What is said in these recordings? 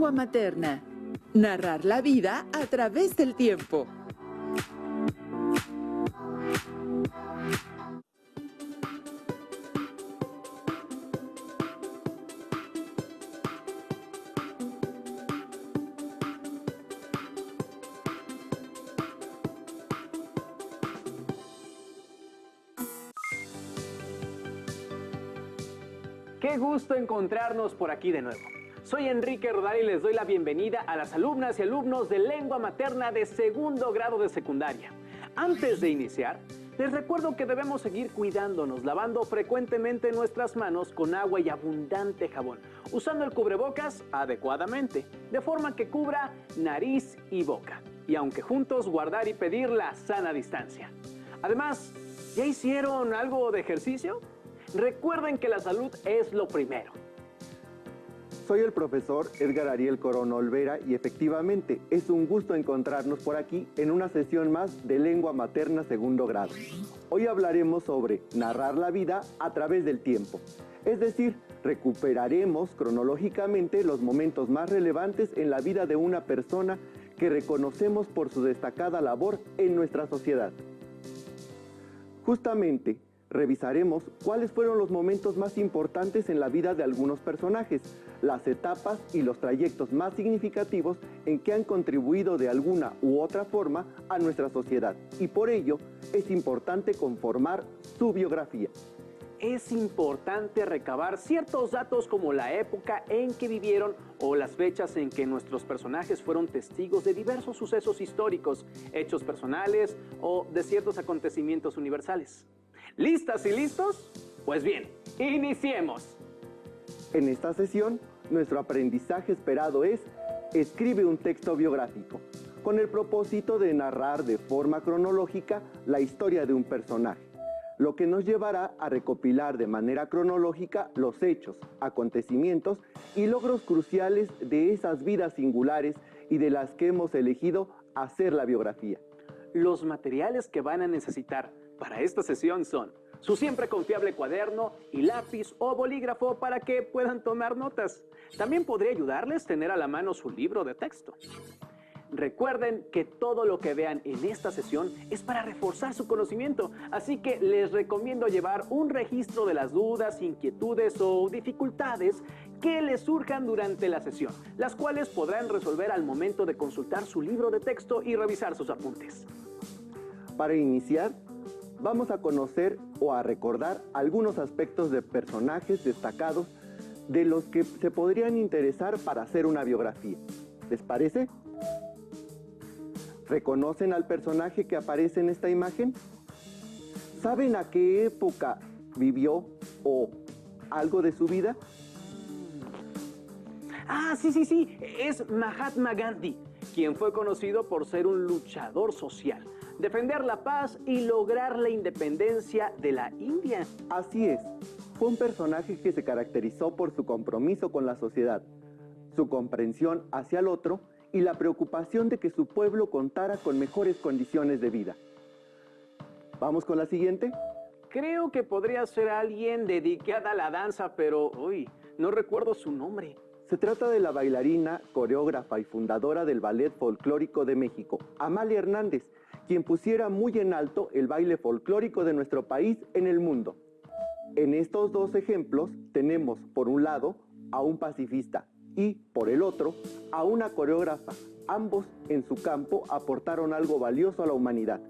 lengua materna. Narrar la vida a través del tiempo. Qué gusto encontrarnos por aquí de nuevo. Soy Enrique Rodal y les doy la bienvenida a las alumnas y alumnos de lengua materna de segundo grado de secundaria. Antes de iniciar, les recuerdo que debemos seguir cuidándonos, lavando frecuentemente nuestras manos con agua y abundante jabón, usando el cubrebocas adecuadamente, de forma que cubra nariz y boca. Y aunque juntos, guardar y pedir la sana distancia. Además, ¿ya hicieron algo de ejercicio? Recuerden que la salud es lo primero. Soy el profesor Edgar Ariel Corona Olvera y efectivamente es un gusto encontrarnos por aquí en una sesión más de lengua materna segundo grado. Hoy hablaremos sobre narrar la vida a través del tiempo, es decir, recuperaremos cronológicamente los momentos más relevantes en la vida de una persona que reconocemos por su destacada labor en nuestra sociedad. Justamente, revisaremos cuáles fueron los momentos más importantes en la vida de algunos personajes, las etapas y los trayectos más significativos en que han contribuido de alguna u otra forma a nuestra sociedad, y por ello es importante conformar su biografía. Es importante recabar ciertos datos como la época en que vivieron o las fechas en que nuestros personajes fueron testigos de diversos sucesos históricos, hechos personales o de ciertos acontecimientos universales. ¿Listas y listos? Pues bien, iniciemos. En esta sesión, nuestro aprendizaje esperado es escribe un texto biográfico, con el propósito de narrar de forma cronológica la historia de un personaje, lo que nos llevará a recopilar de manera cronológica los hechos, acontecimientos y logros cruciales de esas vidas singulares y de las que hemos elegido hacer la biografía. Los materiales que van a necesitar para esta sesión son su siempre confiable cuaderno y lápiz o bolígrafo para que puedan tomar notas. También podría ayudarles tener a la mano su libro de texto. Recuerden que todo lo que vean en esta sesión es para reforzar su conocimiento, así que les recomiendo llevar un registro de las dudas, inquietudes o dificultades que les surjan durante la sesión, las cuales podrán resolver al momento de consultar su libro de texto y revisar sus apuntes. Para iniciar, vamos a conocer o a recordar algunos aspectos de personajes destacados de los que se podrían interesar para hacer una biografía. ¿Les parece? ¿Reconocen al personaje que aparece en esta imagen? ¿Saben a qué época vivió o algo de su vida? Ah, sí, es Mahatma Gandhi, quien fue conocido por ser un luchador social, defender la paz y lograr la independencia de la India. Así es, fue un personaje que se caracterizó por su compromiso con la sociedad, su comprensión hacia el otro y la preocupación de que su pueblo contara con mejores condiciones de vida. ¿Vamos con la siguiente? Creo que podría ser alguien dedicada a la danza, pero no recuerdo su nombre. Se trata de la bailarina, coreógrafa y fundadora del Ballet Folclórico de México, Amalia Hernández, quien pusiera muy en alto el baile folclórico de nuestro país en el mundo. En estos dos ejemplos tenemos, por un lado, a un pacifista y, por el otro, a una coreógrafa. Ambos, en su campo, aportaron algo valioso a la humanidad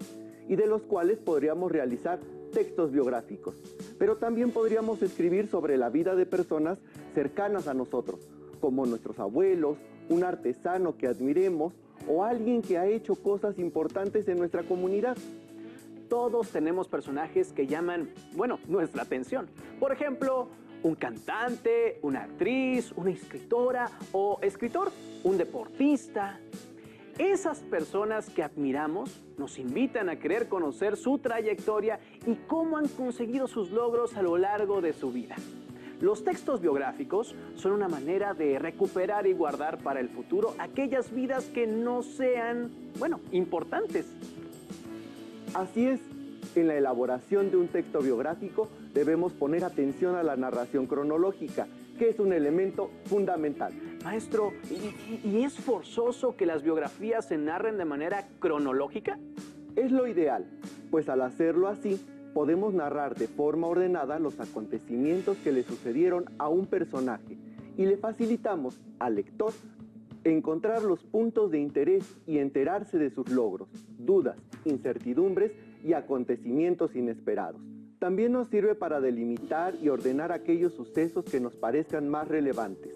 y de los cuales podríamos realizar textos biográficos. Pero también podríamos escribir sobre la vida de personas cercanas a nosotros, como nuestros abuelos, un artesano que admiremos o alguien que ha hecho cosas importantes en nuestra comunidad. Todos tenemos personajes que llaman, nuestra atención. Por ejemplo, un cantante, una actriz, una escritora o escritor, un deportista. Esas personas que admiramos nos invitan a querer conocer su trayectoria y cómo han conseguido sus logros a lo largo de su vida. Los textos biográficos son una manera de recuperar y guardar para el futuro aquellas vidas que no sean, importantes. Así es, en la elaboración de un texto biográfico debemos poner atención a la narración cronológica, que es un elemento fundamental. Maestro, ¿y es forzoso que las biografías se narren de manera cronológica? Es lo ideal, pues al hacerlo así, podemos narrar de forma ordenada los acontecimientos que le sucedieron a un personaje y le facilitamos al lector encontrar los puntos de interés y enterarse de sus logros, dudas, incertidumbres y acontecimientos inesperados. También nos sirve para delimitar y ordenar aquellos sucesos que nos parezcan más relevantes.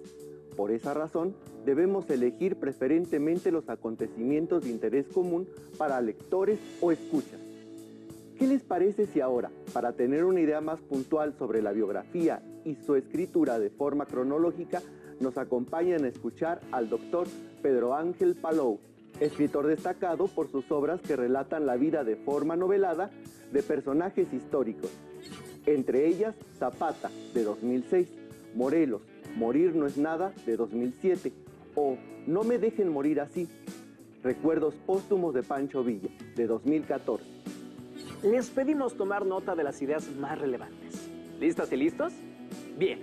Por esa razón, debemos elegir preferentemente los acontecimientos de interés común para lectores o escuchas. ¿Qué les parece si ahora, para tener una idea más puntual sobre la biografía y su escritura de forma cronológica, nos acompañan a escuchar al doctor Pedro Ángel Palou, escritor destacado por sus obras que relatan la vida de forma novelada de personajes históricos, entre ellas Zapata, de 2006, Morelos, Morir no es nada, de 2007, o No me dejen morir así, Recuerdos póstumos de Pancho Villa, de 2014. Les pedimos tomar nota de las ideas más relevantes. ¿Listas y listos? Bien.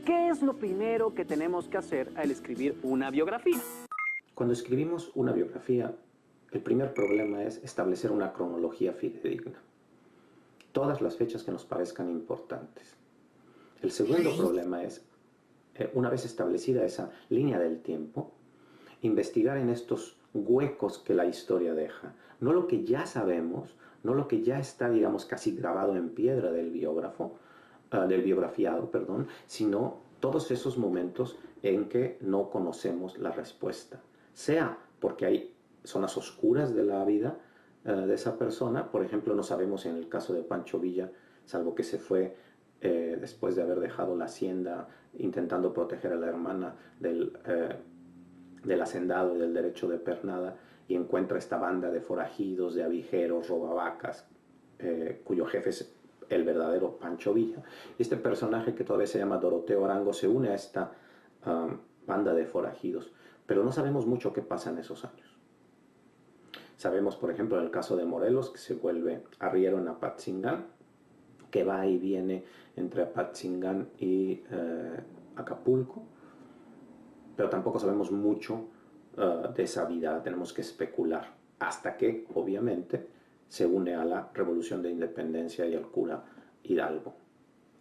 ¿Qué es lo primero que tenemos que hacer al escribir una biografía? Cuando escribimos una biografía, el primer problema es establecer una cronología fidedigna. Todas las fechas que nos parezcan importantes. El segundo problema es, una vez establecida esa línea del tiempo, investigar en estos huecos que la historia deja. No lo que ya sabemos, no lo que ya está, digamos, casi grabado en piedra del biógrafo, del biografiado, perdón, sino todos esos momentos en que no conocemos la respuesta. Sea porque hay zonas oscuras de la vida de esa persona, por ejemplo, no sabemos en el caso de Pancho Villa, salvo que se fue después de haber dejado la hacienda intentando proteger a la hermana del hacendado y del derecho de pernada, y encuentra esta banda de forajidos, de avijeros, robavacas, cuyo jefe es el verdadero Pancho Villa. Este personaje, que todavía se llama Doroteo Arango, se une a esta banda de forajidos, pero no sabemos mucho qué pasa en esos años. Sabemos, por ejemplo, en el caso de Morelos, que se vuelve arriero en Apatzingán, que va y viene entre Apatzingán y Acapulco, pero tampoco sabemos mucho de esa vida, tenemos que especular, hasta que, obviamente, se une a la Revolución de Independencia y al cura Hidalgo.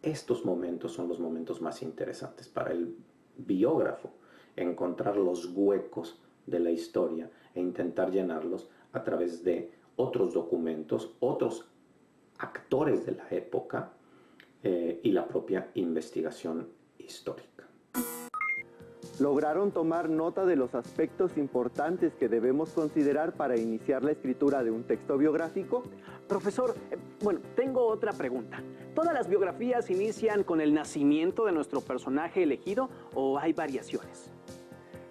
Estos momentos son los momentos más interesantes para el biógrafo, encontrar los huecos de la historia e intentar llenarlos a través de otros documentos, otros actores de la época y la propia investigación histórica. ¿Lograron tomar nota de los aspectos importantes que debemos considerar para iniciar la escritura de un texto biográfico? Profesor, bueno, tengo otra pregunta. ¿Todas las biografías inician con el nacimiento de nuestro personaje elegido o hay variaciones?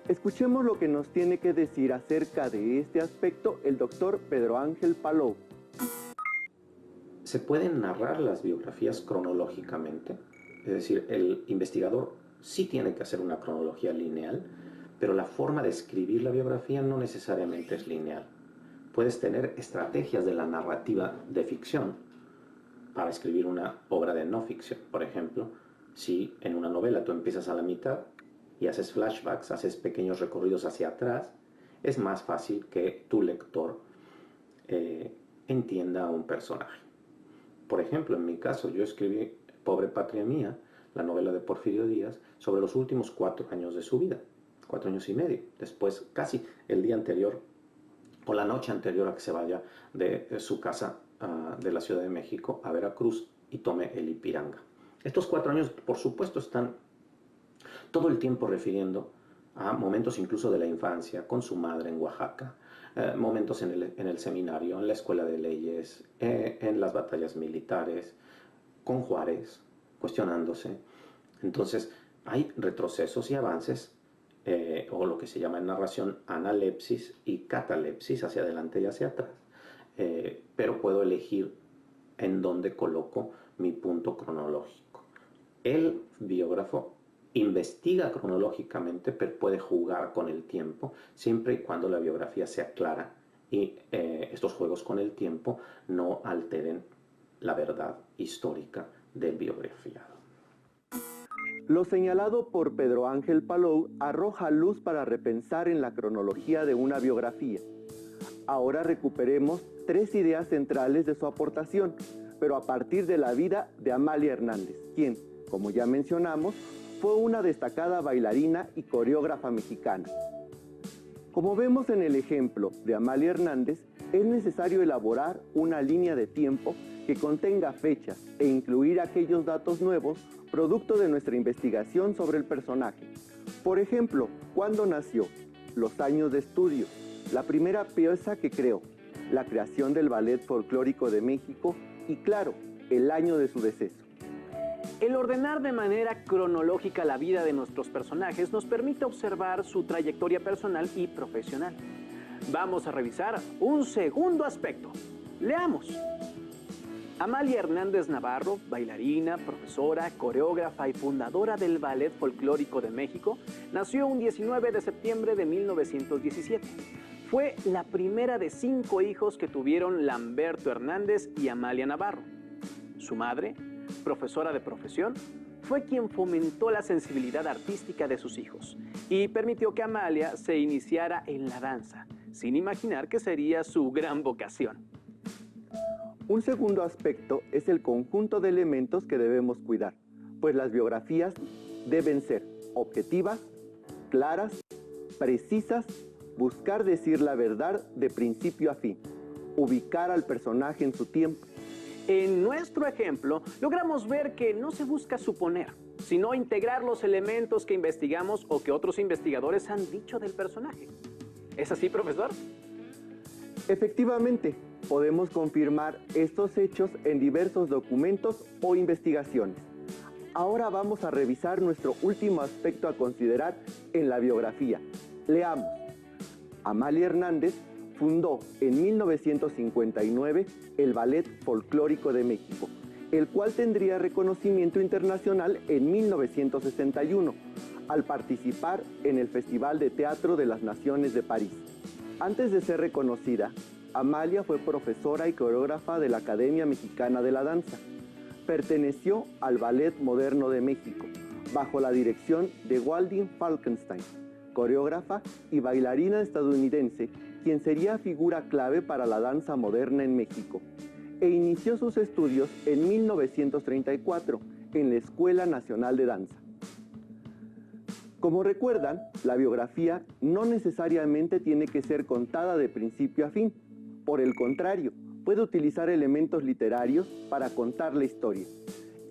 Escuchemos lo que nos tiene que decir acerca de este aspecto el doctor Pedro Ángel Palou. Se pueden narrar las biografías cronológicamente, es decir, el investigador sí tiene que hacer una cronología lineal, pero la forma de escribir la biografía no necesariamente es lineal. Puedes tener estrategias de la narrativa de ficción para escribir una obra de no ficción. Por ejemplo, si en una novela tú empiezas a la mitad y haces flashbacks, haces pequeños recorridos hacia atrás, es más fácil que tu lector entienda a un personaje. Por ejemplo, en mi caso, yo escribí Pobre Patria Mía, la novela de Porfirio Díaz, sobre los últimos 4 años de su vida, 4 años y medio. Después, casi el día anterior, o la noche anterior a que se vaya de su casa de la Ciudad de México a Veracruz y tome el Ipiranga. Estos 4 años, por supuesto, están todo el tiempo refiriendo a momentos incluso de la infancia, con su madre en Oaxaca, momentos en el seminario, en la escuela de leyes, en las batallas militares, con Juárez, cuestionándose. Entonces, hay retrocesos y avances, o lo que se llama en narración analepsis y catalepsis, hacia adelante y hacia atrás, pero puedo elegir en dónde coloco mi punto cronológico. El biógrafo investiga cronológicamente, pero puede jugar con el tiempo, siempre y cuando la biografía sea clara y estos juegos con el tiempo no alteren la verdad histórica del biografiado. Lo señalado por Pedro Ángel Palou arroja luz para repensar en la cronología de una biografía. Ahora recuperemos 3 ideas centrales de su aportación, pero a partir de la vida de Amalia Hernández, quien, como ya mencionamos, fue una destacada bailarina y coreógrafa mexicana. Como vemos en el ejemplo de Amalia Hernández, es necesario elaborar una línea de tiempo que contenga fechas e incluir aquellos datos nuevos producto de nuestra investigación sobre el personaje. Por ejemplo, cuándo nació, los años de estudio, la primera pieza que creó, la creación del Ballet Folclórico de México y, claro, el año de su deceso. El ordenar de manera cronológica la vida de nuestros personajes nos permite observar su trayectoria personal y profesional. Vamos a revisar un segundo aspecto. Leamos. Amalia Hernández Navarro, bailarina, profesora, coreógrafa y fundadora del Ballet Folclórico de México, nació un 19 de septiembre de 1917. Fue la primera de 5 hijos que tuvieron Lamberto Hernández y Amalia Navarro. Su madre, profesora de profesión, fue quien fomentó la sensibilidad artística de sus hijos y permitió que Amalia se iniciara en la danza, sin imaginar que sería su gran vocación. Un segundo aspecto es el conjunto de elementos que debemos cuidar, pues las biografías deben ser objetivas, claras, precisas, buscar decir la verdad de principio a fin, ubicar al personaje en su tiempo. En nuestro ejemplo, logramos ver que no se busca suponer, sino integrar los elementos que investigamos o que otros investigadores han dicho del personaje. ¿Es así, profesor? Efectivamente, podemos confirmar estos hechos en diversos documentos o investigaciones. Ahora vamos a revisar nuestro último aspecto a considerar en la biografía. Leamos. Amalia Hernández fundó en 1959 el Ballet Folclórico de México, el cual tendría reconocimiento internacional en 1961, al participar en el Festival de Teatro de las Naciones de París. Antes de ser reconocida, Amalia fue profesora y coreógrafa de la Academia Mexicana de la Danza. Perteneció al Ballet Moderno de México, bajo la dirección de Waldine Falkenstein, coreógrafa y bailarina estadounidense, quien sería figura clave para la danza moderna en México, e inició sus estudios en 1934 en la Escuela Nacional de Danza. Como recuerdan, la biografía no necesariamente tiene que ser contada de principio a fin. Por el contrario, puede utilizar elementos literarios para contar la historia.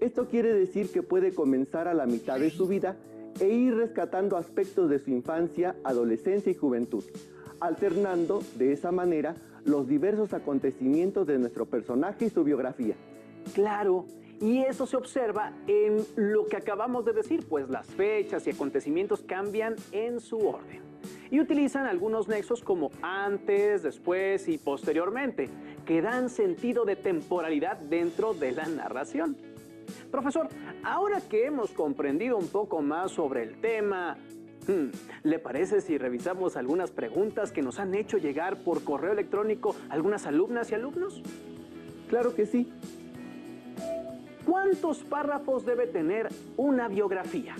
Esto quiere decir que puede comenzar a la mitad de su vida e ir rescatando aspectos de su infancia, adolescencia y juventud, alternando de esa manera los diversos acontecimientos de nuestro personaje y su biografía. Claro, y eso se observa en lo que acabamos de decir, pues las fechas y acontecimientos cambian en su orden. Y utilizan algunos nexos como antes, después y posteriormente, que dan sentido de temporalidad dentro de la narración. Profesor, ahora que hemos comprendido un poco más sobre el tema, ¿le parece si revisamos algunas preguntas que nos han hecho llegar por correo electrónico algunas alumnas y alumnos? Claro que sí. ¿Cuántos párrafos debe tener una biografía?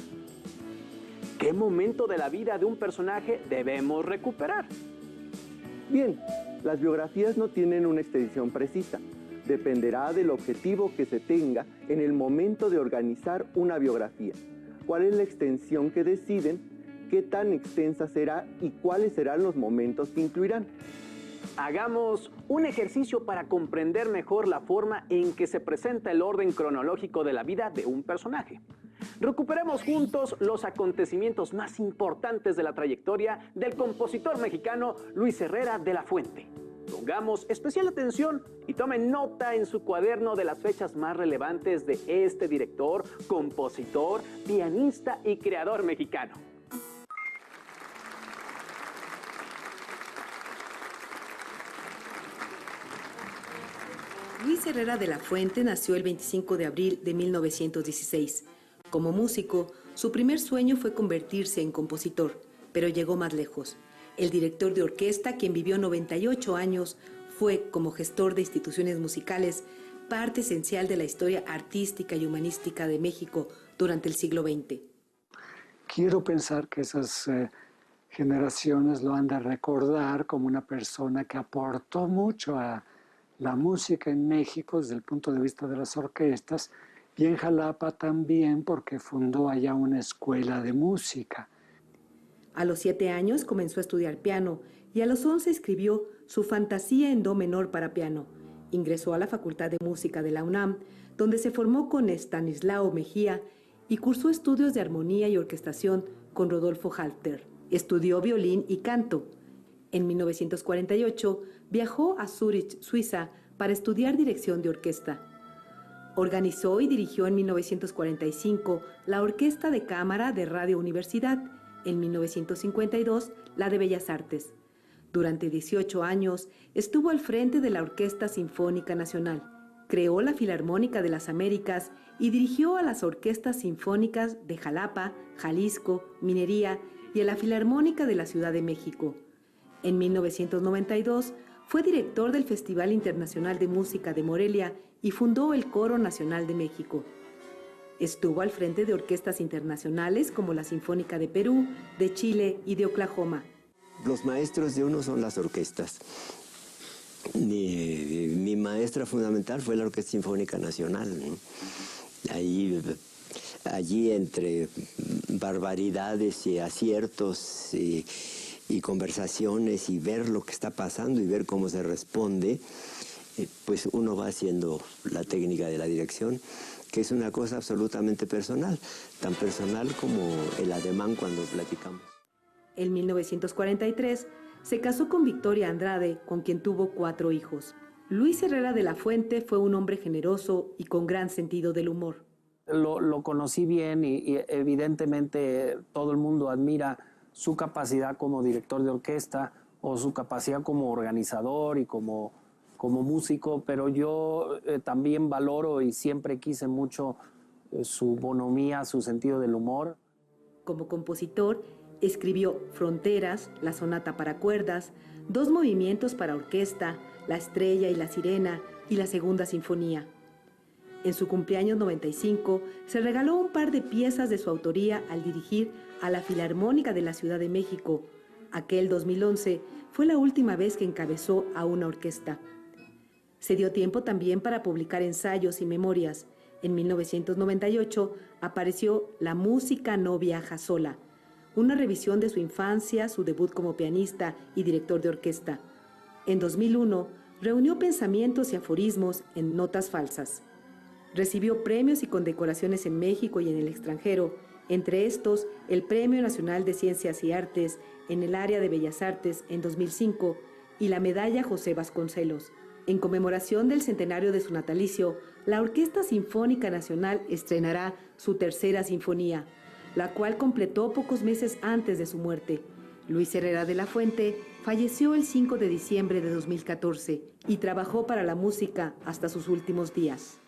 ¿Qué momento de la vida de un personaje debemos recuperar? Bien, las biografías no tienen una extensión precisa. Dependerá del objetivo que se tenga en el momento de organizar una biografía. ¿Cuál es la extensión que deciden? ¿Qué tan extensa será? ¿Y cuáles serán los momentos que incluirán? Hagamos un ejercicio para comprender mejor la forma en que se presenta el orden cronológico de la vida de un personaje. Recuperemos juntos los acontecimientos más importantes de la trayectoria del compositor mexicano Luis Herrera de la Fuente. Pongamos especial atención y tomen nota en su cuaderno de las fechas más relevantes de este director, compositor, pianista y creador mexicano. Luis Herrera de la Fuente nació el 25 de abril de 1916. Como músico, su primer sueño fue convertirse en compositor, pero llegó más lejos. El director de orquesta, quien vivió 98 años, fue, como gestor de instituciones musicales, parte esencial de la historia artística y humanística de México durante el siglo XX. Quiero pensar que esas generaciones lo han de recordar como una persona que aportó mucho a la música en México desde el punto de vista de las orquestas, y en Jalapa también porque fundó allá una escuela de música. A los 7 años comenzó a estudiar piano y a los 11 escribió su Fantasía en do menor para piano. Ingresó a la Facultad de Música de la UNAM, donde se formó con Estanislao Mejía y cursó estudios de armonía y orquestación con Rodolfo Halter. Estudió violín y canto. En 1948 viajó a Zúrich, Suiza, para estudiar dirección de orquesta. Organizó y dirigió en 1945 la Orquesta de Cámara de Radio Universidad, en 1952 la de Bellas Artes. Durante 18 años estuvo al frente de la Orquesta Sinfónica Nacional. Creó la Filarmónica de las Américas y dirigió a las orquestas sinfónicas de Jalapa, Jalisco, Minería y a la Filarmónica de la Ciudad de México. En 1992 fue director del Festival Internacional de Música de Morelia y fundó el Coro Nacional de México. Estuvo al frente de orquestas internacionales como la Sinfónica de Perú, de Chile y de Oklahoma. Los maestros de uno son las orquestas. Mi maestra fundamental fue la Orquesta Sinfónica Nacional, ¿no? Allí entre barbaridades y aciertos y conversaciones y ver lo que está pasando y ver cómo se responde, pues uno va haciendo la técnica de la dirección, que es una cosa absolutamente personal, tan personal como el ademán cuando platicamos. En 1943 se casó con Victoria Andrade, con quien tuvo 4 hijos. Luis Herrera de la Fuente fue un hombre generoso y con gran sentido del humor. Lo conocí bien y evidentemente todo el mundo admira su capacidad como director de orquesta o su capacidad como organizador y como músico, pero yo también valoro y siempre quise mucho su bonomía, su sentido del humor. Como compositor, escribió Fronteras, la sonata para cuerdas, 2 movimientos para orquesta, La Estrella y la Sirena y la Segunda Sinfonía. En su cumpleaños 95 se regaló un par de piezas de su autoría al dirigir a la Filarmónica de la Ciudad de México. Aquel 2011 fue la última vez que encabezó a una orquesta. Se dio tiempo también para publicar ensayos y memorias. En 1998 apareció La música no viaja sola, una revisión de su infancia, su debut como pianista y director de orquesta. En 2001 reunió pensamientos y aforismos en Notas Falsas. Recibió premios y condecoraciones en México y en el extranjero, entre estos el Premio Nacional de Ciencias y Artes en el área de Bellas Artes en 2005 y la Medalla José Vasconcelos. En conmemoración del centenario de su natalicio, la Orquesta Sinfónica Nacional estrenará su 3ª sinfonía, la cual completó pocos meses antes de su muerte. Luis Herrera de la Fuente falleció el 5 de diciembre de 2014 y trabajó para la música hasta sus últimos días.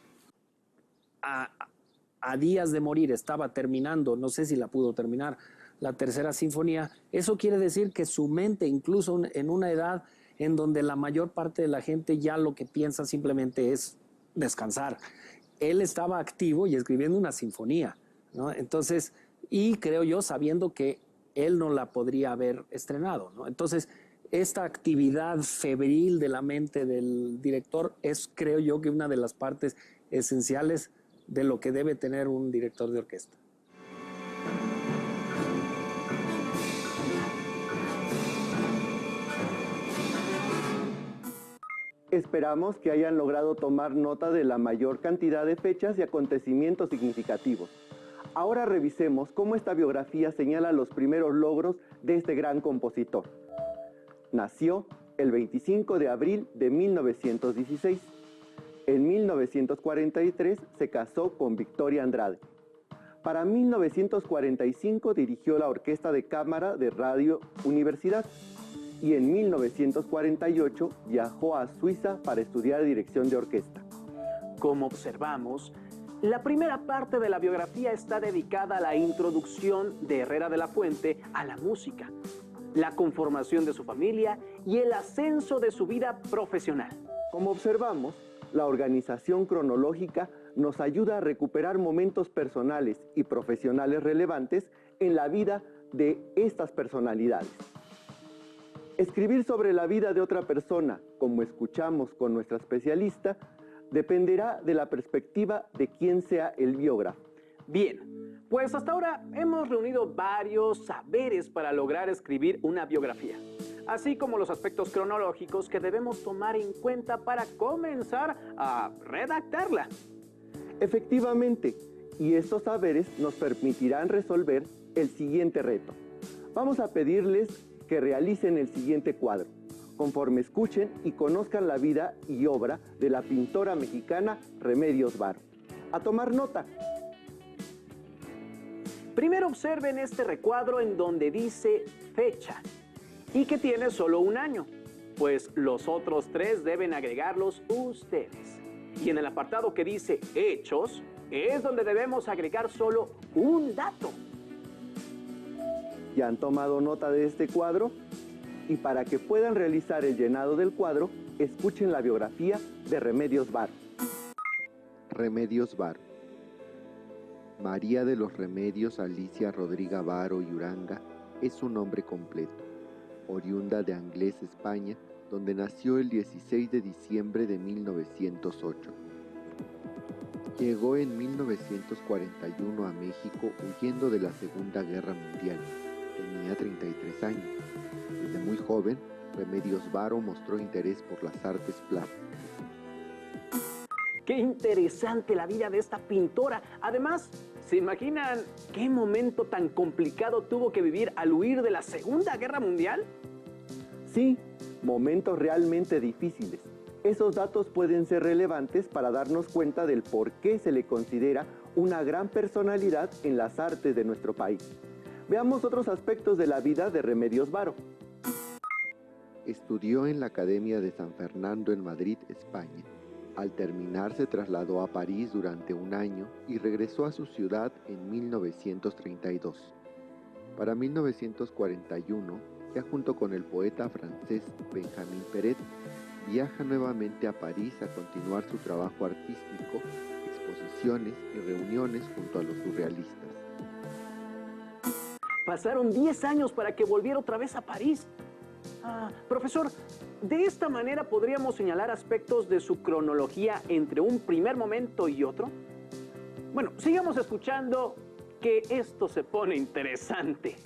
A días de morir estaba terminando, no sé si la pudo terminar, la 3ª sinfonía. Eso quiere decir que su mente, incluso en una edad en donde la mayor parte de la gente ya lo que piensa simplemente es descansar, él estaba activo y escribiendo una sinfonía, ¿no? Entonces, y creo yo sabiendo que él no la podría haber estrenado, ¿no? Entonces, esta actividad febril de la mente del director es, creo yo, que una de las partes esenciales de lo que debe tener un director de orquesta. Esperamos que hayan logrado tomar nota de la mayor cantidad de fechas y acontecimientos significativos. Ahora revisemos cómo esta biografía señala los primeros logros de este gran compositor. Nació el 25 de abril de 1916. En 1943 se casó con Victoria Andrade. Para 1945 dirigió la Orquesta de Cámara de Radio Universidad y en 1948 viajó a Suiza para estudiar dirección de orquesta. Como observamos, la primera parte de la biografía está dedicada a la introducción de Herrera de la Fuente a la música, la conformación de su familia y el ascenso de su vida profesional. Como observamos, la organización cronológica nos ayuda a recuperar momentos personales y profesionales relevantes en la vida de estas personalidades. Escribir sobre la vida de otra persona, como escuchamos con nuestra especialista, dependerá de la perspectiva de quién sea el biógrafo. Bien, pues hasta ahora hemos reunido varios saberes para lograr escribir una biografía, así como los aspectos cronológicos que debemos tomar en cuenta para comenzar a redactarla. Efectivamente, y estos saberes nos permitirán resolver el siguiente reto. Vamos a pedirles que realicen el siguiente cuadro, conforme escuchen y conozcan la vida y obra de la pintora mexicana Remedios Varo. A tomar nota. Primero observen este recuadro en donde dice fecha y que tiene solo un año, pues los otros 3 deben agregarlos ustedes. Y en el apartado que dice hechos es donde debemos agregar solo un dato. ¿Ya han tomado nota de este cuadro? Y para que puedan realizar el llenado del cuadro, escuchen la biografía de Remedios Varo. Remedios Varo. María de los Remedios Alicia Rodriga Varo y Uranga es su nombre completo, oriunda de Anglés, España, donde nació el 16 de diciembre de 1908. Llegó en 1941 a México huyendo de la Segunda Guerra Mundial. Tenía 33 años. Desde muy joven, Remedios Varo mostró interés por las artes plásticas. ¡Qué interesante la vida de esta pintora! Además, ¿se imaginan qué momento tan complicado tuvo que vivir al huir de la Segunda Guerra Mundial? Sí, momentos realmente difíciles. Esos datos pueden ser relevantes para darnos cuenta del por qué se le considera una gran personalidad en las artes de nuestro país. Veamos otros aspectos de la vida de Remedios Varo. Estudió en la Academia de San Fernando en Madrid, España. Al terminar se trasladó a París durante un año y regresó a su ciudad en 1932. Para 1941, ya junto con el poeta francés Benjamin Peret, viaja nuevamente a París a continuar su trabajo artístico, exposiciones y reuniones junto a los surrealistas. Pasaron 10 años para que volviera otra vez a París. Profesor, ¿de esta manera podríamos señalar aspectos de su cronología entre un primer momento y otro? Bueno, sigamos escuchando, que esto se pone interesante.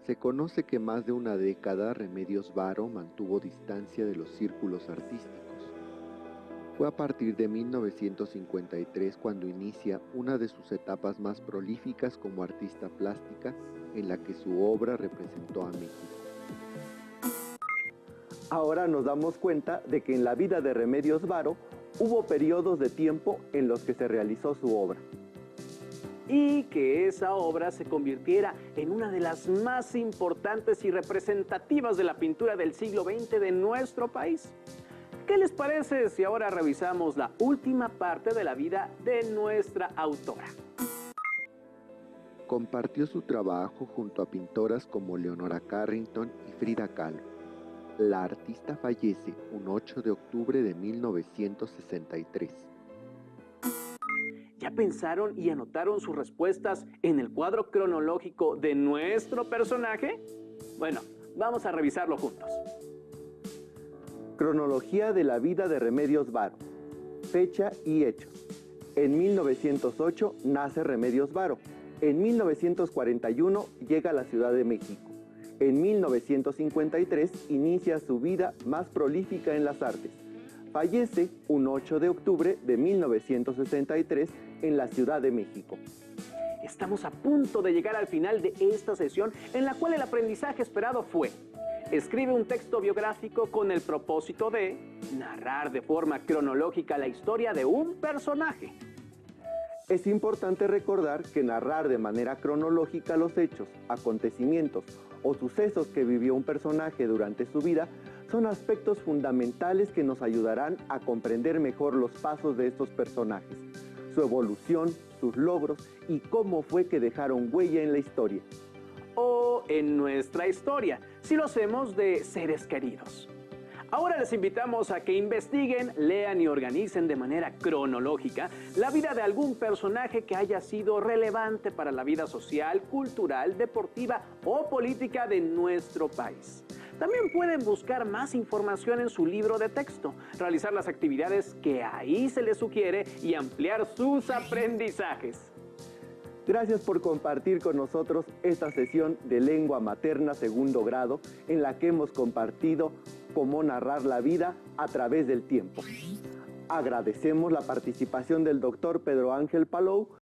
Se conoce que más de una década Remedios Varo mantuvo distancia de los círculos artísticos. Fue a partir de 1953 cuando inicia una de sus etapas más prolíficas como artista plástica, en la que su obra representó a México. Ahora nos damos cuenta de que en la vida de Remedios Varo hubo periodos de tiempo en los que se realizó su obra. Y que esa obra se convirtiera en una de las más importantes y representativas de la pintura del siglo XX de nuestro país. ¿Qué les parece si ahora revisamos la última parte de la vida de nuestra autora? Compartió su trabajo junto a pintoras como Leonora Carrington y Frida Kahlo. La artista fallece un 8 de octubre de 1963. ¿Ya pensaron y anotaron sus respuestas en el cuadro cronológico de nuestro personaje? Bueno, vamos a revisarlo juntos. Cronología de la vida de Remedios Varo. Fecha y hechos. En 1908 nace Remedios Varo. En 1941 llega a la Ciudad de México. En 1953 inicia su vida más prolífica en las artes. Fallece un 8 de octubre de 1963 en la Ciudad de México. Estamos a punto de llegar al final de esta sesión en la cual el aprendizaje esperado fue: escribe un texto biográfico con el propósito de narrar de forma cronológica la historia de un personaje. Es importante recordar que narrar de manera cronológica los hechos, acontecimientos o sucesos que vivió un personaje durante su vida son aspectos fundamentales que nos ayudarán a comprender mejor los pasos de estos personajes, su evolución, sus logros y cómo fue que dejaron huella en la historia. O en nuestra historia, si lo hacemos de seres queridos. Ahora les invitamos a que investiguen, lean y organicen de manera cronológica la vida de algún personaje que haya sido relevante para la vida social, cultural, deportiva o política de nuestro país. También pueden buscar más información en su libro de texto, realizar las actividades que ahí se les sugiere y ampliar sus aprendizajes. Gracias por compartir con nosotros esta sesión de lengua materna segundo grado en la que hemos compartido cómo narrar la vida a través del tiempo. Agradecemos la participación del doctor Pedro Ángel Palou,